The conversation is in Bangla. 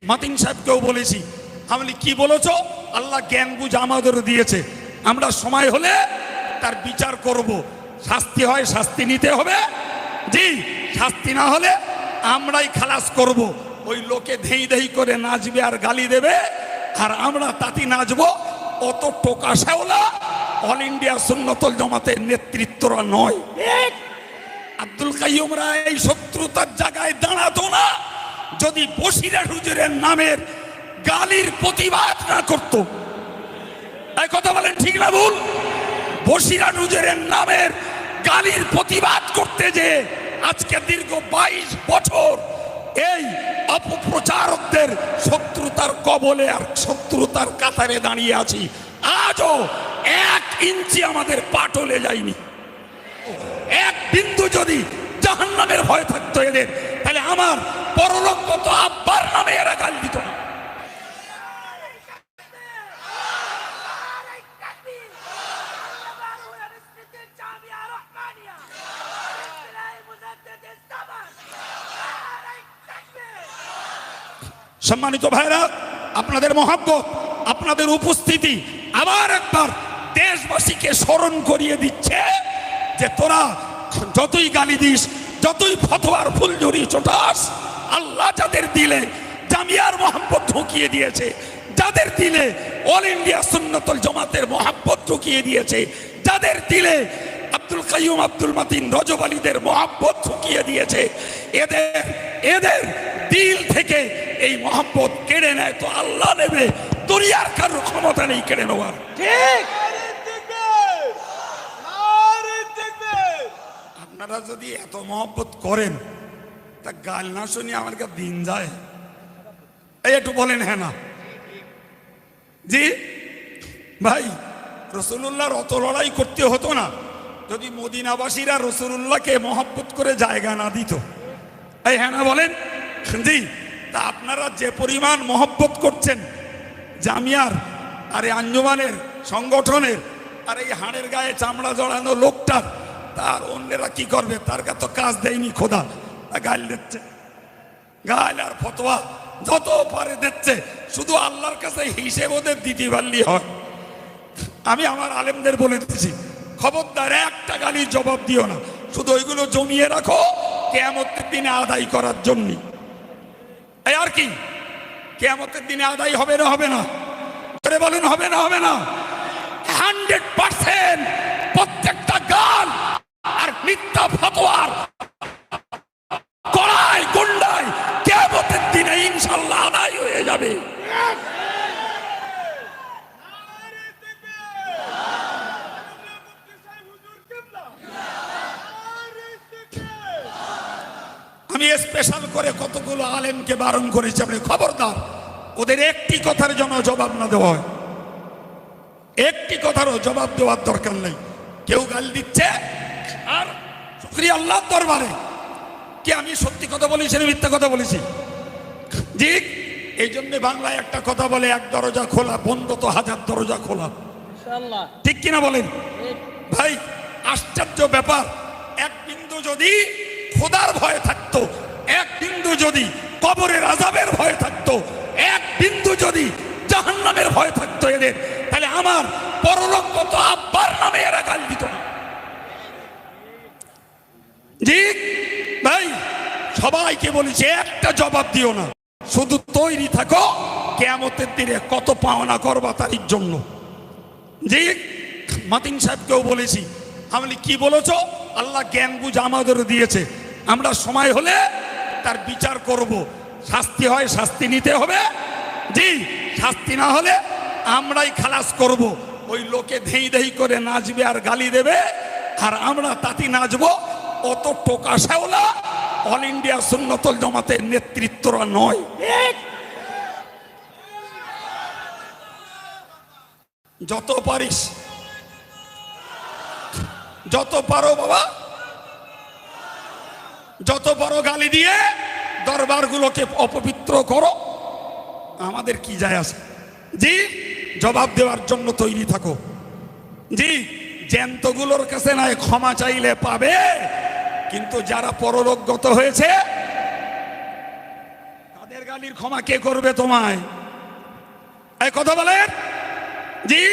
মাতিন সাহেবকেও বলেছি, আমি কি বলেছো? আল্লাহ জ্ঞান বুঝ আমাদের দিয়েছে, আমরা সময় হলে তার বিচার করব। শাস্তি হয় শাস্তি নিতে হবে, জি, শাস্তি না হলে আমরাই খালাস করব। ওই লোকে ধেই ধেই করে নাচবে আর গালি দেবে, আর আমরা তাতি নাচবো। অত টোকা শেওলা অল ইন্ডিয়া সুন্নতুল জামাতের নেতৃত্বরা নয়। আব্দুল কাইয়ুমরা এই শত্রুতার জায়গায় দাঁড়াতো না যদি বসিরহাট হুজুরের নামের গালির প্রতিবাদ না করত। এই কথা বলেন ঠিক না ভুল? বসিরহাট হুজুরের নামের গালির প্রতিবাদ করতে যে আজকে দীর্ঘ 22 বছর এই অপপ্রচারকদের শত্রুতার কবলে আর শত্রুতার কাতারে দাঁড়িয়ে আছি, আজও 1 ইঞ্চি আমাদের পা টলে যায়নি। 1 বিন্দু যদি জাহান্নামের ভয় থাকতো এদের, তাহলে আমার পরলোকগত আব্বার নামে এরা গালি দিত না। সম্মানিত ভাইরা, আপনাদের মহব্বত, আপনাদের উপস্থিতি আবার একবার দেশবাসীকে স্মরণ করিয়ে দিচ্ছে যে তোরা যতই গালি দিস, যতই ফতোয়ার ফুলঝুরি ছোটাস, আল্লাহ যাদের দিলে জামিয়ার মহব্বত ঢুকিয়ে দিয়েছে, যাদের দিলে অল ইন্ডিয়া সুন্নতুল জামাতের মহব্বত ঢুকিয়ে দিয়েছে, যাদের দিলে আব্দুল কাইয়ুম, আব্দুল মাতিন, রজব আলীদের মহব্বত ঢুকিয়ে দিয়েছে, এদের দিল থেকে এই মহব্বত কেড়ে নেয় তো আল্লাহ নেবে, দুনিয়ার কারোর ক্ষমতা নেই কেড়ে নেওয়ার। ঠিক? আপনারা যদি এত মহব্বত করেন তা গাল না শুনি আমার কাছে দিন যায়? এই একটু বলেন হ্যাঁ না? জি ভাই, রসুল্লাহর অত লড়াই করতে হতো না যদি মদিনাবাসীরা রসুল্লাহকে মহব্বত করে জায়গা না দিত। এই হ্যাঁ না বলেন? জি। তা আপনারা যে পরিমাণ মহব্বত করছেন জামিয়ার আর এই আঞ্জুমানের সংগঠনের আর এই হাড়ের গায়ে চামড়া জড়ানো লোকটার, তার অন্যেরা কি করবে? তার কাছে তো কাজ দেয়নি খোদা, গাল দিচ্ছে, গাল আর ফতোয়া যত পারে দিচ্ছে, শুধু আল্লাহর কাছে হিসেব ওদের দিতে পারলি হয়। আমি আমার আলেমদের বলে দিচ্ছি, খবরদার একটা গালির জবাব দিও না, শুধু ওইগুলো জমিয়ে রাখো কিয়ামতের দিনে আদায় করার জন্য। এই আর কি, কিয়ামতের দিনে আদায় হবে না? হবে না? বলেন হবে না? হবে না? 100% প্রত্যেকটা গাল আর মিথ্যা ফতোয়ার কড়াই গুন্ডায় কিয়ামতের দিনে ইনশাআল্লাহ আদায় হয়ে যাবে। আমি স্পেশাল করে কতগুলো আলেমকে বারণ করেছি, আপনি খবরদার ওদের একটি কথার জন্য জবাব না দেওয়া হয়, একটি কথারও জবাব দেওয়ার দরকার নেই। কেউ গাল দিচ্ছে আর শুকরিয়া আল্লাহর দরবারে কি আমি সত্যি কথা বলেছি না মিথ্যা কথা বলেছি? জি, এই জন্য বাংলায় একটা কথা বলে, 1 দরজা খোলা বন্ধ তো 1000 দরজা খোলা। ঠিক কিনা বলেন ভাই? আশ্চর্য ব্যাপার, 1 বিন্দু যদি খোদার ভয় থাকতো, 1 বিন্দু যদি কবরের আযাবের ভয় থাকতো, 1 বিন্দু যদি জাহান্নামের ভয় থাকতো এদের, তাহলে আমার পরলোকগত আব্বার নামে এরা গাল দিত না। জি ভাই, সবাইকে বলেছি একটা জবাব দিও না, শুধু তৈরি থাকো কিয়ামতের দিনে কত পাওনা করবা তার জন্য। জি, মাতিন সাহেবকেও বলেছি, আমি কি বলেছো? আল্লাহ জ্ঞান বুঝ আমাদের দিয়েছে, আমরা সময় হলে তার বিচার করব। শাস্তি হয় শাস্তি নিতে হবে, জি, শাস্তি না হলে আমরাই খালাস করব। ওই লোকে ধেই ধেই করে নাচবে আর গালি দেবে, আর আমরা তাতি নাচবো। অত টোকা শেওলা অল ইন্ডিয়া সুন্নতুল জামাতের নেতৃত্বরা নয়। যত পারিস, যত পারো বাবা, যত পারো গালি দিয়ে দরবারগুলোকে অপবিত্র করো, আমাদের কি যায় আসে? জি, জবাব দেওয়ার জন্য তৈরি থাকো। জি, জ্যান্তগুলোর কাছে নয় ক্ষমা চাইলে পাবে, কিন্তু যারা পরলোকগত হয়েছে তাদের আলীর ক্ষমা কে করবে তোমায়? এই কথা বলেন জি।